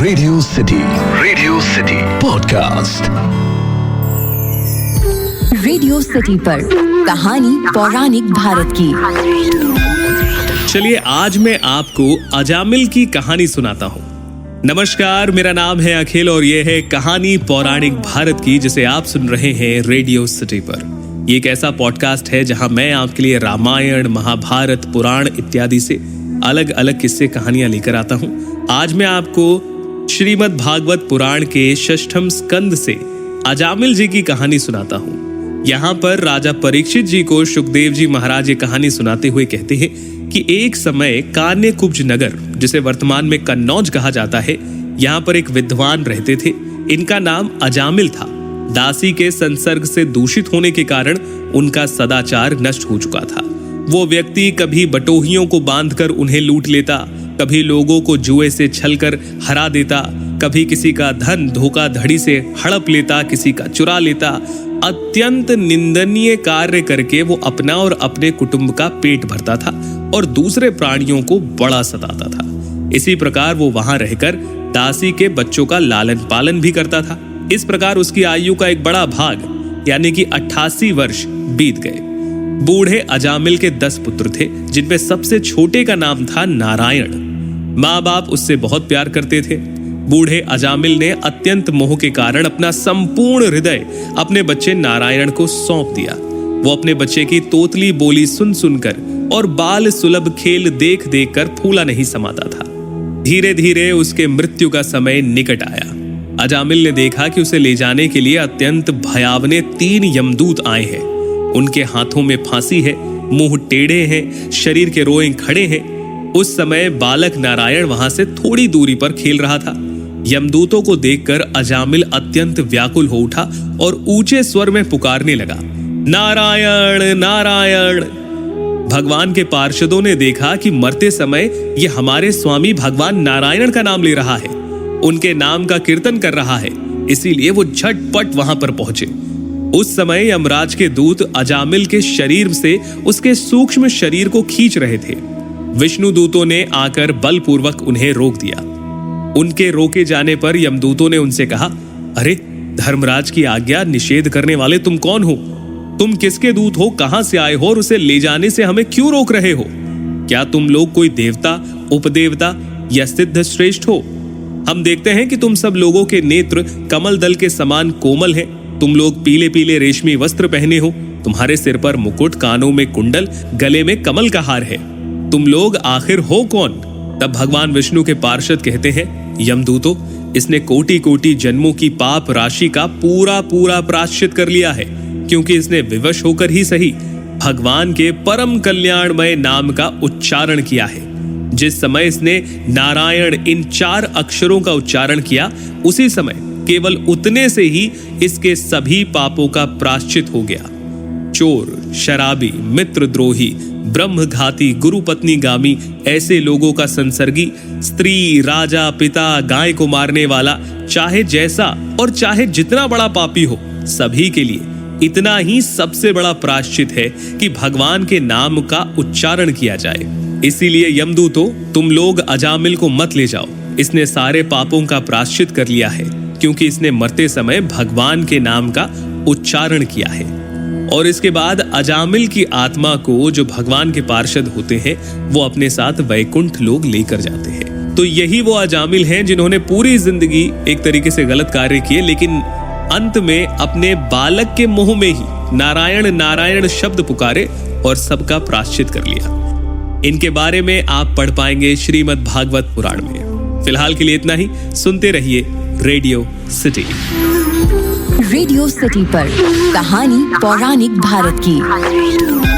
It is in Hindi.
Radio city podcast. Radio city पर कहानी पौराणिक भारत की। चलिए आज मैं आपको अजामिल की कहानी सुनाता हूँ। नमस्कार, मेरा नाम है अखिल और ये है कहानी पौराणिक भारत की, जिसे आप सुन रहे हैं रेडियो सिटी पर। ये एक ऐसा पॉडकास्ट है जहां मैं आपके लिए रामायण, महाभारत, पुराण इत्यादि से अलग अलग किस्से कहानियां लेकर आता हूं। आज मैं आपको श्रीमद् भागवत पुराण के षष्ठम स्कंद से अजामिल जी की कहानी सुनाता हूं। यहाँ पर राजा परीक्षित जी को सुखदेव जी महाराज ये कहानी सुनाते हुए कहते हैं कि एक समय कान्यकुब्ज नगर, जिसे वर्तमान में कन्नौज कहा जाता है, यहाँ पर एक विद्वान रहते थे। इनका नाम अजामिल था। दासी के संसर्ग से दूषित होने के कारण उनका सदाचार नष्ट हो चुका था। वो व्यक्ति कभी बटोहियों को बांधकर उन्हें लूट लेता, कभी लोगों को जुए से छलकर हरा देता, कभी किसी का धन धोखाधड़ी से हड़प लेता, किसी का चुरा लेता। अत्यंत निंदनीय कार्य करके वो अपना और अपने कुटुंब का पेट भरता था और दूसरे प्राणियों को बड़ा सताता था। इसी प्रकार वो वहां रहकर दासी के बच्चों का लालन पालन भी करता था। इस प्रकार उसकी आयु का एक बड़ा भाग यानी कि 88 वर्ष बीत गए। बूढ़े अजामिल के 10 पुत्र थे, जिनमें सबसे छोटे का नाम था नारायण। माँ बाप उससे बहुत प्यार करते थे। बूढ़े अजामिल ने अत्यंत मोह के कारण अपना संपूर्ण हृदय अपने बच्चे नारायण को सौंप दिया। वो अपने बच्चे की तोतली बोली सुन सुनकर और बाल सुलभ खेल देख देख कर फूला नहीं समाता था। धीरे धीरे उसके मृत्यु का समय निकट आया। अजामिल ने देखा कि उसे ले जाने के लिए अत्यंत भयावने 3 यमदूत आए हैं। उनके हाथों में फांसी है, मुंह टेढ़े हैं, शरीर के रोएं खड़े हैं। उस समय बालक नारायण वहां से थोड़ी दूरी पर खेल रहा था। यमदूतों को देखकर अजामिल अत्यंत व्याकुल हो उठा और ऊंचे स्वर में पुकारने लगा, नारायण नारायण। भगवान के पार्षदों ने देखा कि मरते समय ये हमारे स्वामी भगवान नारायण का नाम ले रहा है, उनके नाम का कीर्तन कर रहा है, इसीलिए वो झटपट वहां पर पहुंचे। उस समय यमराज के दूत अजामिल के शरीर से उसके सूक्ष्म शरीर को खींच रहे थे। विष्णु दूतों ने आकर बलपूर्वक उन्हें रोक दिया। उनके रोके जाने पर यमदूतों ने उनसे कहा, अरे धर्मराज की आज्ञा निषेध करने वाले तुम कौन हो? तुम किसके दूत हो, कहां से आए हो और उसे ले जाने से हमें क्यों रोक रहे हो? क्या तुम लोग कोई देवता, उपदेवता या सिद्ध श्रेष्ठ हो? हम देखते हैं कि तुम सब लोगों के नेत्र कमल दल के समान कोमल हैं। तुम लोग पीले पीले रेशमी वस्त्र पहने हो, तुम्हारे सिर पर मुकुट, कानों में कुंडल, गले में कमल का हार है। तुम लोग आखिर हो कौन? तब भगवान विष्णु के पार्षद कहते हैं, यमदूतों, इसने कोटि कोटि जन्मों की पाप राशि का पूरा पूरा प्रायश्चित कर लिया है, क्योंकि इसने विवश होकर ही सही भगवान के परम कल्याणमय नाम का उच्चारण किया है। जिस समय इसने नारायण इन 4 अक्षरों का उच्चारण किया, उसी समय केवल उतने से ही इसके सभी पापों का प्रायश्चित हो गया। चोर, शराबी, मित्रद्रोही, ब्रह्मघाती, गुरुपत्नी गामी ऐसे लोगों का संसर्गी, स्त्री, राजा, पिता, गाय को मारने वाला, चाहे जैसा और चाहे जितना बड़ा पापी हो, सभी के लिए इतना ही सबसे बड़ा प्रायश्चित है कि भगवान के नाम का उच्चारण किया जाए। इसीलिए यमदूतों, तुम लोग अजामिल को मत ले जाओ। इसने सारे पापों का प्रायश्चित कर लिया है, क्योंकि इसने मरते समय भगवान के नाम का उच्चारण किया है। और इसके बाद अजामिल की आत्मा को जो भगवान के पार्षद होते हैं, वो अपने साथ वैकुंठ लोग लेकर जाते हैं। तो यही वो अजामिल हैं जिन्होंने पूरी जिंदगी एक तरीके से गलत कार्य किए, लेकिन अंत में अपने बालक के मुंह में ही नारायण नारायण शब्द पुकारे और सबका प्रायश्चित कर लिया। इनके बारे में आप पढ़ पाएंगे श्रीमद् भागवत पुराण में। फिलहाल के लिए इतना ही। सुनते रहिए रेडियो सिटी। रेडियो सिटी पर कहानी पौराणिक भारत की।